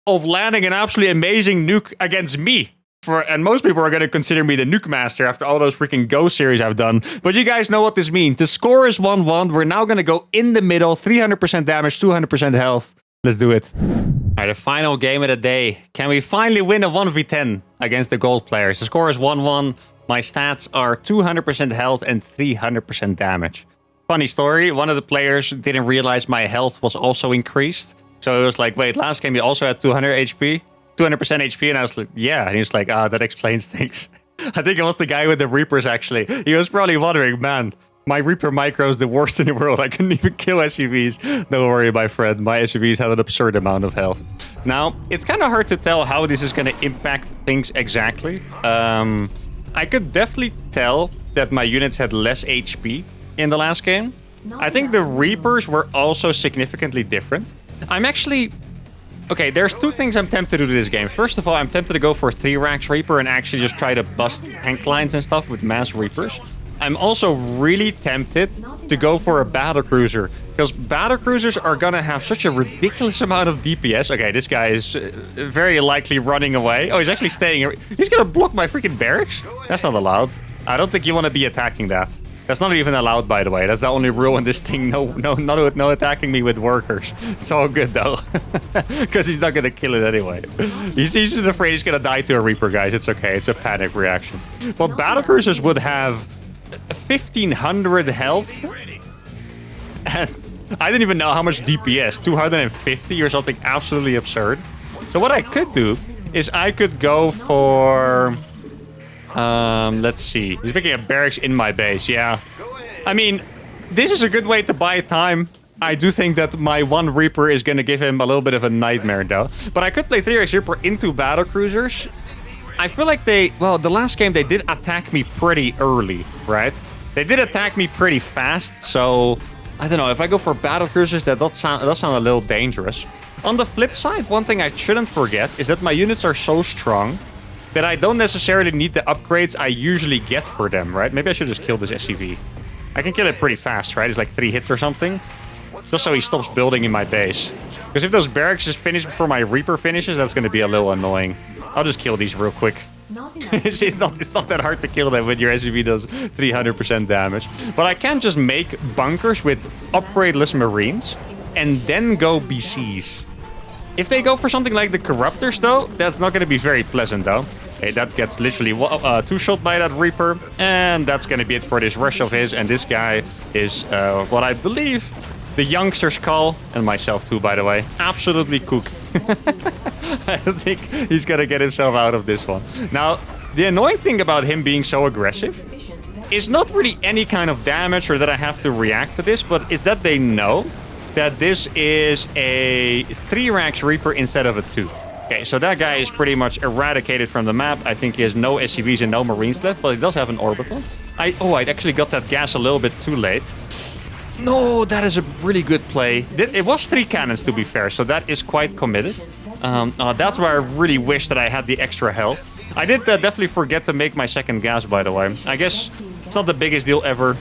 of landing an absolutely amazing nuke against me. And most people are going to consider me the nuke master after all those freaking Go series I've done. But you guys know what this means. The score is 1-1. We're now going to go in the middle. 300% damage, 200% health. Let's do it. All right, the final game of the day. Can we finally win a 1v10 against the gold players? The score is 1-1. My stats are 200% health and 300% damage. Funny story. One of the players didn't realize my health was also increased. So it was like, wait, last game you also had 200 HP? 200% HP, and I was like, yeah. And he was like, that explains things. I think it was the guy with the Reapers, actually. He was probably wondering, man, my Reaper micro is the worst in the world. I couldn't even kill SUVs. Don't worry, my friend. My SUVs had an absurd amount of health. Now, it's kind of hard to tell how this is going to impact things exactly. I could definitely tell that my units had less HP in the last game. I think the Reapers were also significantly different. I'm actually... Okay, there's two things I'm tempted to do this game. First of all, I'm tempted to go for 3-Rax Reaper and actually just try to bust tank lines and stuff with mass Reapers. I'm also really tempted to go for a Battlecruiser, because Battlecruisers are gonna have such a ridiculous amount of DPS. Okay, this guy is very likely running away. Oh, he's actually staying here. He's gonna block my freaking barracks? That's not allowed. I don't think you want to be attacking that. That's not even allowed, by the way. That's the only rule in this thing. No attacking me with workers. It's all good, though. Because he's not going to kill it anyway. He's just afraid he's going to die to a Reaper, guys. It's okay. It's a panic reaction. But Battlecruisers would have 1,500 health. And I didn't even know how much DPS. 250 or something absolutely absurd. So what I could do is I could go for... let's see. He's making a barracks in my base, yeah. I mean, this is a good way to buy time. I do think that my one Reaper is going to give him a little bit of a nightmare, though. But I could play 3-Rax Reaper into Battlecruisers. I feel like well, the last game they did attack me pretty early, right? They did attack me pretty fast, so... I don't know, if I go for Battlecruisers, that does sound a little dangerous. On the flip side, one thing I shouldn't forget is that my units are so strong that I don't necessarily need the upgrades I usually get for them, right? Maybe I should just kill this SUV. I can kill it pretty fast, right? It's like 3 hits or something. Just so he stops building in my base. Because if those barracks just finish before my Reaper finishes, that's going to be a little annoying. I'll just kill these real quick. It's not that hard to kill them when your SUV does 300% damage. But I can just make bunkers with upgradeless Marines and then go BCs. If they go for something like the Corruptors, though, that's not going to be very pleasant, though. Okay, that gets literally 2-shot by that Reaper. And that's going to be it for this rush of his. And this guy is what I believe the youngsters call, and myself too, by the way, absolutely cooked. I don't think he's going to get himself out of this one. Now, the annoying thing about him being so aggressive is not really any kind of damage or that I have to react to this, but it's that they know that this is a 3-Rax Reaper instead of a 2. Okay, so that guy is pretty much eradicated from the map. I think he has no SCVs and no Marines left, but he does have an orbital. I actually got that gas a little bit too late. No, that is a really good play. It was 3 cannons, to be fair, so that is quite committed. That's where I really wish that I had the extra health. I did definitely forget to make my second gas, by the way. I guess it's not the biggest deal ever.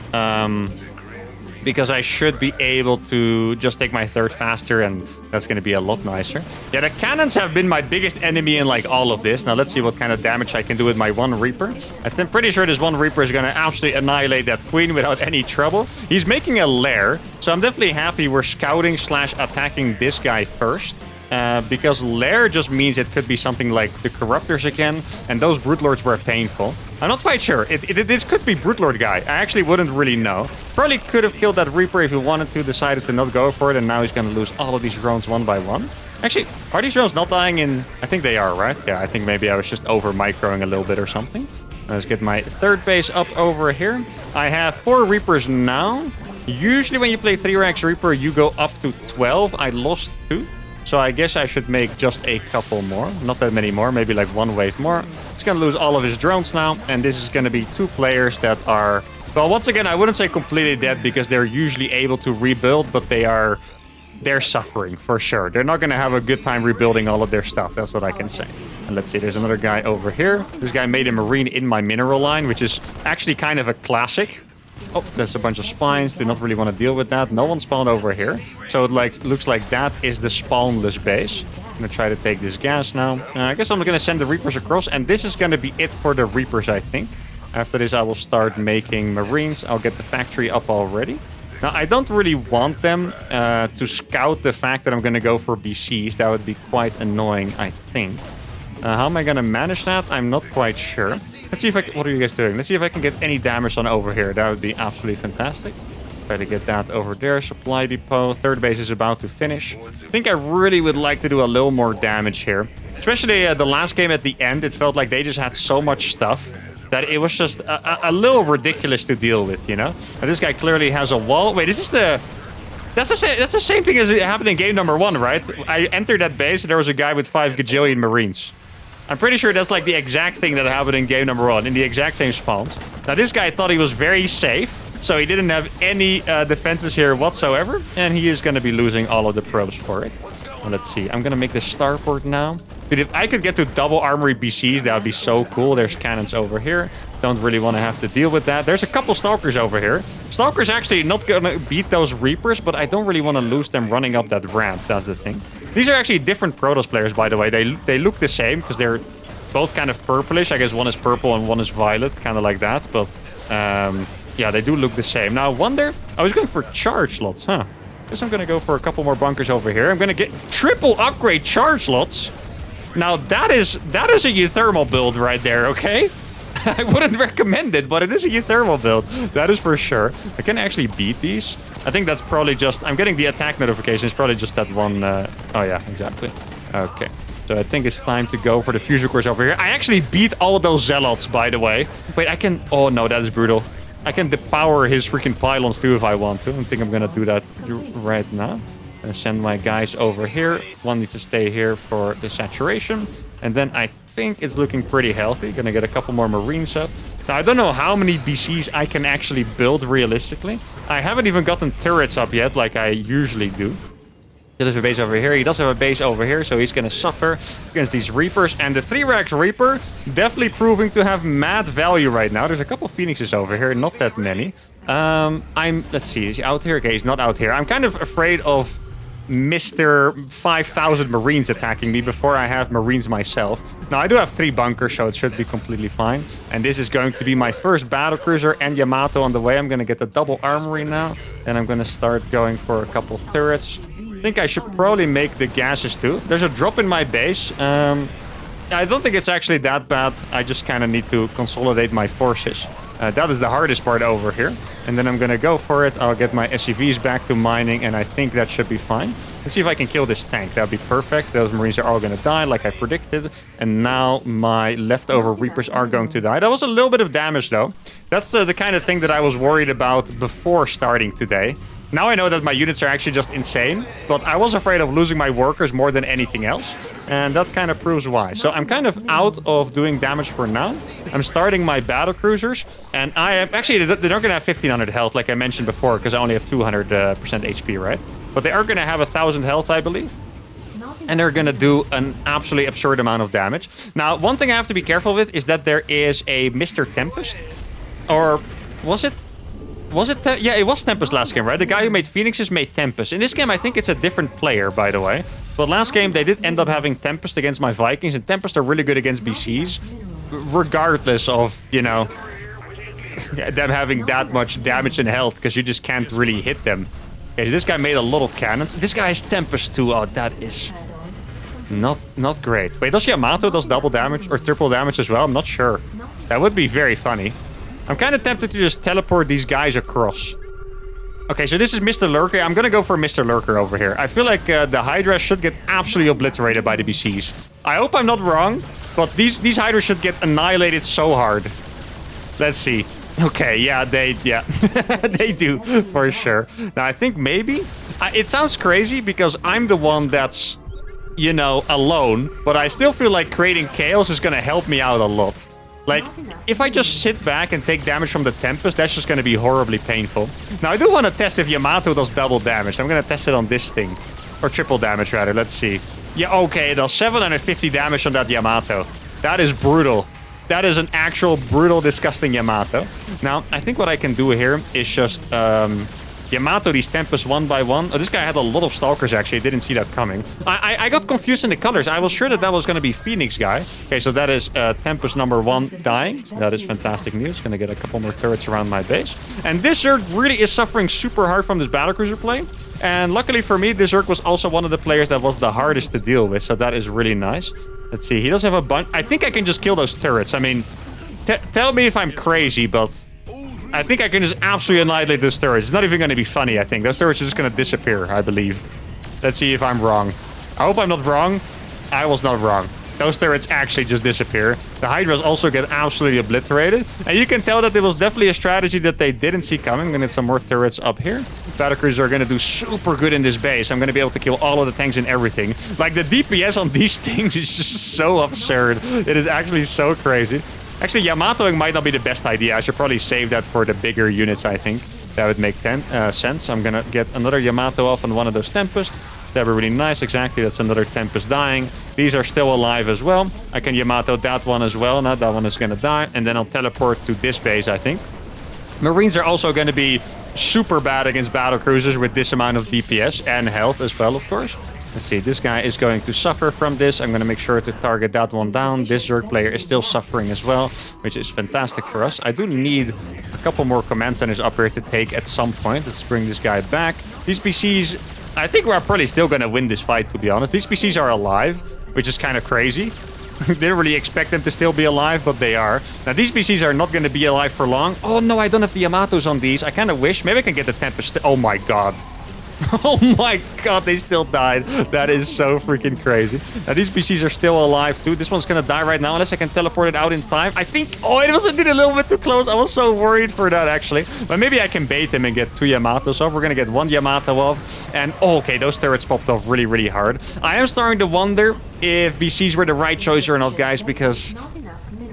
because I should be able to just take my third faster, and that's going to be a lot nicer. Yeah, the cannons have been my biggest enemy in like all of this. Now let's see what kind of damage I can do with my one Reaper. I'm pretty sure this one Reaper is going to absolutely annihilate that queen without any trouble. He's making a lair, so I'm definitely happy we're scouting / attacking this guy first. Because lair just means it could be something like the Corruptors again, and those Brute Lords were painful. I'm not quite sure. This could be Brute Lord guy. I actually wouldn't really know. Probably could have killed that Reaper if he wanted to, decided to not go for it, and now he's going to lose all of these drones one by one. Actually, are these drones not dying in... I think they are, right? Yeah, I think maybe I was just over-microing a little bit or something. Let's get my third base up over here. I have 4 Reapers now. Usually when you play 3-Rax Reaper, you go up to 12. I lost 2. So I guess I should make just a couple more. Not that many more, maybe like 1 wave more. He's going to lose all of his drones now. And this is going to be 2 players that are... Well, once again, I wouldn't say completely dead because they're usually able to rebuild, but they're suffering for sure. They're not going to have a good time rebuilding all of their stuff. That's what I can say. And let's see, there's another guy over here. This guy made a Marine in my mineral line, which is actually kind of a classic. Oh, there's a bunch of spines. Do not really want to deal with that. No one spawned over here. So it looks like that is the spawnless base. I'm going to try to take this gas now. I guess I'm going to send the Reapers across. And this is going to be it for the Reapers, I think. After this, I will start making Marines. I'll get the factory up already. Now, I don't really want them to scout the fact that I'm going to go for BCs. That would be quite annoying, I think. How am I going to manage that? I'm not quite sure. Let's see if I can... What are you guys doing? Let's see if I can get any damage on over here. That would be absolutely fantastic. Try to get that over there. Supply depot. Third base is about to finish. I think I really would like to do a little more damage here. Especially the last game at the end. It felt like they just had so much stuff that it was just a little ridiculous to deal with, you know? And this guy clearly has a wall. Wait, is this the... That's the same thing as it happened in game number 1, right? I entered that base and there was a guy with 5 gajillion Marines. I'm pretty sure that's like the exact thing that happened in game number 1, in the exact same spawns. Now, this guy thought he was very safe, so he didn't have any defenses here whatsoever, and he is going to be losing all of the probes for it. Well, let's see. I'm going to make the starport now. Dude, if I could get to double armory BCs, that would be so cool. There's cannons over here. Don't really want to have to deal with that. There's a couple Stalkers over here. Stalkers actually not going to beat those Reapers, but I don't really want to lose them running up that ramp. That's the thing. These are actually different Protoss players, by the way. They look the same because they're both kind of purplish. I guess one is purple and one is violet, kind of like that. But yeah, they do look the same. Now, I wonder... I was going for charge slots, huh? Guess I'm going to go for a couple more bunkers over here. I'm going to get triple upgrade charge slots. Now, that is a uThermal build right there, okay? I wouldn't recommend it, but it is a uThermal build. That is for sure. I can actually beat these. I think that's probably just... I'm getting the attack notification. It's probably just that one... oh, yeah, exactly. Okay. So I think it's time to go for the fusion cores over here. I actually beat all of those zealots, by the way. Wait, I can... Oh, no, that is brutal. I can depower his freaking pylons, too, if I want to. I think I'm going to do that right now. And send my guys over here. One needs to stay here for the saturation. And then I think it's looking pretty healthy. Gonna get a couple more Marines up. Now, I don't know how many BCs I can actually build realistically. I haven't even gotten turrets up yet, like I usually do. There's a base over here. He does have a base over here, so he's gonna suffer against these Reapers. And the 3-Rax Reaper definitely proving to have mad value right now. There's a couple Phoenixes over here, not that many. Let's see, is he out here? Okay, he's not out here. I'm kind of afraid of Mr. 5,000 Marines attacking me before I have Marines myself. Now, I do have 3 bunkers, so it should be completely fine. And this is going to be my first battlecruiser and Yamato on the way. I'm going to get the double armory now. And I'm going to start going for a couple turrets. I think I should probably make the gases too. There's a drop in my base. I don't think it's actually that bad. I just kind of need to consolidate my forces. That is the hardest part over here. And then I'm going to go for it. I'll get my SCVs back to mining, and I think that should be fine. Let's see if I can kill this tank. That would be perfect. Those Marines are all going to die, like I predicted. And now my leftover Reapers are going to die. That was a little bit of damage, though. That's the kind of thing that I was worried about before starting today. Now I know that my units are actually just insane, but I was afraid of losing my workers more than anything else, and that kind of proves why. So I'm kind of out of doing damage for now. I'm starting my battlecruisers, and I am... Actually, they're not going to have 1,500 health, like I mentioned before, because I only have 200% HP, right? But they are going to have 1,000 health, I believe. And they're going to do an absolutely absurd amount of damage. Now, one thing I have to be careful with is that there is a Mr. Tempest. Or was it? Was it? Yeah, it was Tempest last game, right? The guy who made Phoenixes made Tempest. In this game, I think it's a different player, by the way. But last game, they did end up having Tempest against my Vikings, and Tempest are really good against BCs, regardless of, you know, them having that much damage and health, because you just can't really hit them. Okay, so this guy made a lot of cannons. This guy has Tempest too. Oh, that is not great. Wait, does Yamato does double damage or triple damage as well? I'm not sure. That would be very funny. I'm kind of tempted to just teleport these guys across. Okay, so this is Mr. Lurker. I'm gonna go for Mr. Lurker over here. I feel like the Hydra should get absolutely obliterated by the BCs. I hope I'm not wrong, but these Hydras should get annihilated so hard. Let's see. Okay, yeah, they do, for sure. Now, I think maybe... it sounds crazy because I'm the one that's, you know, alone, but I still feel like creating chaos is gonna help me out a lot. Like, if I just sit back and take damage from the Tempest, that's just going to be horribly painful. Now, I do want to test if Yamato does double damage. I'm going to test it on this thing. Or triple damage, rather. Let's see. Yeah, okay, it does 750 damage on that Yamato. That is brutal. That is an actual brutal, disgusting Yamato. Now, I think what I can do here is just... Yamato these Tempest one by one. Oh, this guy had a lot of Stalkers, actually. I didn't see that coming. I got confused in the colors. I was sure that was going to be Phoenix guy. Okay, so that is Tempest number 1 dying. That is fantastic news. Going to get a couple more turrets around my base. And this Zerg really is suffering super hard from this battlecruiser play. And luckily for me, this Zerg was also one of the players that was the hardest to deal with. So that is really nice. Let's see. He does have a bunch. I think I can just kill those turrets. I mean, tell me if I'm crazy, but... I think I can just absolutely annihilate those turrets. It's not even going to be funny, I think. Those turrets are just going to disappear, I believe. Let's see if I'm wrong. I hope I'm not wrong. I was not wrong. Those turrets actually just disappear. The Hydras also get absolutely obliterated. And you can tell that it was definitely a strategy that they didn't see coming. I'm going to get some more turrets up here. Battlecruisers are going to do super good in this base. I'm going to be able to kill all of the tanks and everything. Like, the DPS on these things is just so absurd. It is actually so crazy. Actually, Yamatoing might not be the best idea. I should probably save that for the bigger units, I think. That would make sense. I'm going to get another Yamato off on one of those Tempests. That would be really nice. Exactly, that's another Tempest dying. These are still alive as well. I can Yamato that one as well. Now that one is going to die. And then I'll teleport to this base, I think. Marines are also going to be super bad against battlecruisers with this amount of DPS and health as well, of course. Let's see, this guy is going to suffer from this. I'm going to make sure to target that one down. This Zerg player is still suffering as well, which is fantastic for us. I do need a couple more command centers up here to take at some point. Let's bring this guy back. These PCs, I think we're probably still going to win this fight, to be honest. These PCs are alive, which is kind of crazy. Didn't really expect them to still be alive, but they are. Now, these PCs are not going to be alive for long. Oh, no, I don't have the Yamatos on these. I kind of wish. Maybe I can get the Tempest. Oh, my God. Oh my god, they still died. That is so freaking crazy. Now, these PCs are still alive too. This one's gonna die right now unless I can teleport it out in time. I think... Oh, it was indeed a little bit too close. I was so worried for that, actually. But maybe I can bait him and get 2 Yamatos off. We're gonna get 1 Yamato off. And, oh, okay, those turrets popped off really, really hard. I am starting to wonder if BCs were the right choice or not, guys, because...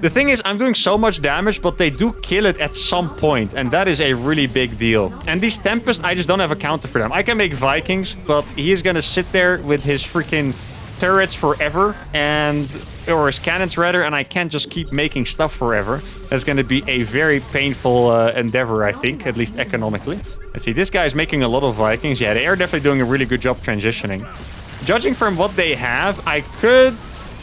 The thing is, I'm doing so much damage, but they do kill it at some point, and that is a really big deal. And these Tempests, I just don't have a counter for them. I can make Vikings, but he is gonna sit there with his freaking turrets forever, or his cannons rather, and I can't just keep making stuff forever. That's gonna be a very painful endeavor, I think, at least economically. Let's see, this guy is making a lot of Vikings. Yeah, they are definitely doing a really good job transitioning. Judging from what they have, I could...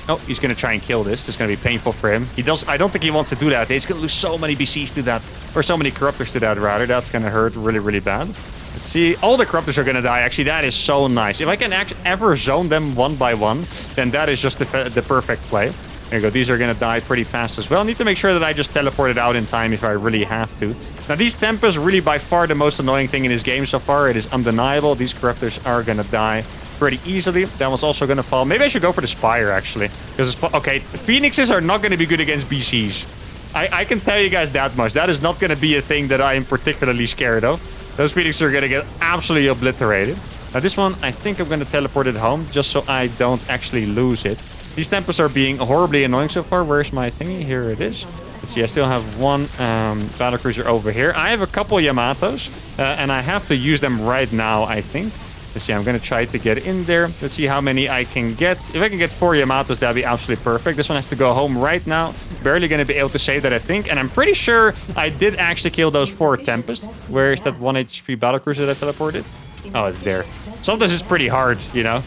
Oh, he's going to try and kill this. It's going to be painful for him. I don't think he wants to do that. He's going to lose so many BCs to that. Or so many Corruptors to that, rather. That's going to hurt really, really bad. Let's see. All the Corruptors are going to die. Actually, that is so nice. If I can ever zone them one by one, then that is just the perfect play. There you go. These are going to die pretty fast as well. I need to make sure that I just teleport it out in time if I really have to. Now, these Tempests really by far the most annoying thing in this game so far. It is undeniable. These Corruptors are going to die pretty easily. That one's also going to fall. Maybe I should go for the Spire, actually. Because, okay, Phoenixes are not going to be good against BCs. I can tell you guys that much. That is not going to be a thing that I am particularly scared of. Those Phoenixes are going to get absolutely obliterated. Now, this one, I think I'm going to teleport it home just so I don't actually lose it. These Tempests are being horribly annoying so far. Where's my thingy? Here it is. Let's see, I still have 1 battlecruiser over here. I have a couple Yamatos, and I have to use them right now, I think. Let's see, I'm going to try to get in there. Let's see how many I can get. If I can get 4 Yamatos, that'd be absolutely perfect. This one has to go home right now. Barely going to be able to save that, I think. And I'm pretty sure I did actually kill those 4 Tempests. Where is that 1 HP Battlecruiser that I teleported? Oh, it's there. Sometimes it's pretty hard, you know.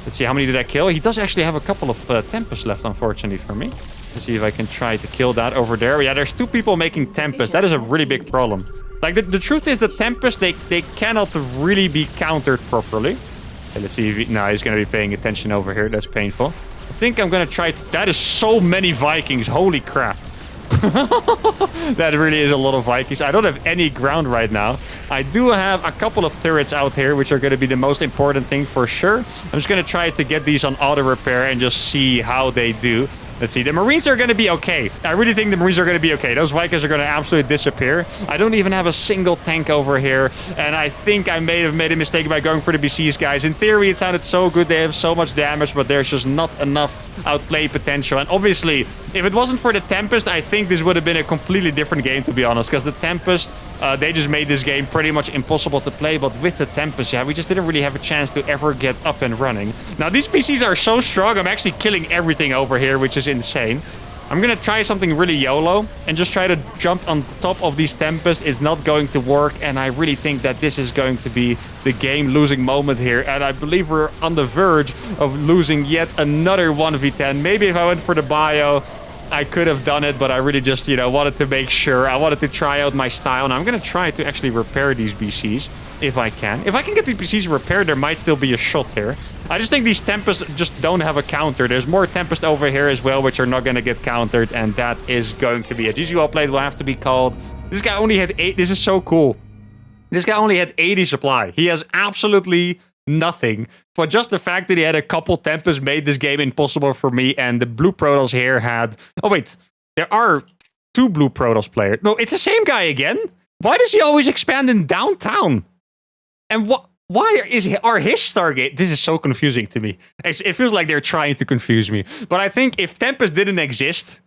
Let's see, how many did I kill? He does actually have a couple of Tempests left, unfortunately, for me. Let's see if I can try to kill that over there. Yeah, there's 2 people making Tempest. That is a really big problem. Like, the truth is the Tempest, they cannot really be countered properly. Okay, let's see if no, he's going to be paying attention over here. That's painful. I think I'm going to try to... That is so many Vikings. Holy crap. That really is a lot of Vikings. I don't have any ground right now. I do have a couple of turrets out here, which are going to be the most important thing for sure. I'm just going to try to get these on auto repair and just see how they do. Let's see. The Marines are going to be okay. I really think the Marines are going to be okay. Those Vikings are going to absolutely disappear. I don't even have a single tank over here. And I think I may have made a mistake by going for the BCs, guys. In theory, it sounded so good. They have so much damage, but there's just not enough outplay potential. And obviously, if it wasn't for the Tempest, I think this would have been a completely different game, to be honest. Because the Tempest, they just made this game pretty much impossible to play. But with the Tempest, yeah, we just didn't really have a chance to ever get up and running. Now, these PCs are so strong. I'm actually killing everything over here, which is insane. I'm gonna try something really YOLO and just try to jump on top of these Tempests. It's not going to work, and I really think that this is going to be the game-losing moment here. And I believe we're on the verge of losing yet another 1v10. Maybe if I went for the bio, I could have done it, but I really just, you know, wanted to make sure. I wanted to try out my style, and I'm gonna try to actually repair these BCs if I can. If I can get these BCs repaired, there might still be a shot here. I just think these Tempests just don't have a counter. There's more Tempest over here as well, which are not going to get countered, and that is going to be it. GG well played will have to be called. This guy only had 8. This is so cool. This guy only had 80 supply. He has absolutely nothing. But just the fact that he had a couple Tempests made this game impossible for me, and the Blue Protoss here had... Oh, wait. There are 2 Blue Protoss players. No, it's the same guy again? Why does he always expand in downtown? And what... Why are his Stargate... This is so confusing to me. It feels like they're trying to confuse me. But I think if Tempest didn't exist,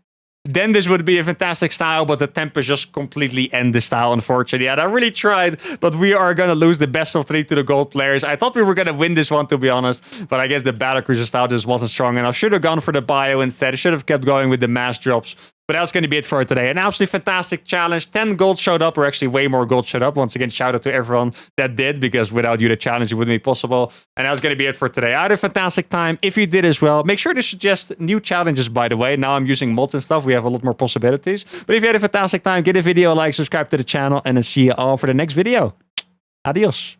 then this would be a fantastic style, but the Tempest just completely end the style, unfortunately. And I really tried, but we are going to lose the best of 3 to the gold players. I thought we were going to win this one, to be honest, but I guess the Battlecruiser style just wasn't strong enough. Should have gone for the bio instead. Should have kept going with the mass drops. But that's going to be it for today. An absolutely fantastic challenge. 10 gold showed up, or actually way more gold showed up. Once again, shout out to everyone that did, because without you, the challenge wouldn't be possible. And that's going to be it for today. I had a fantastic time. If you did as well, make sure to suggest new challenges, by the way. Now I'm using mods and stuff. We have a lot more possibilities. But if you had a fantastic time, give the video a like, subscribe to the channel, and then see you all for the next video. Adios.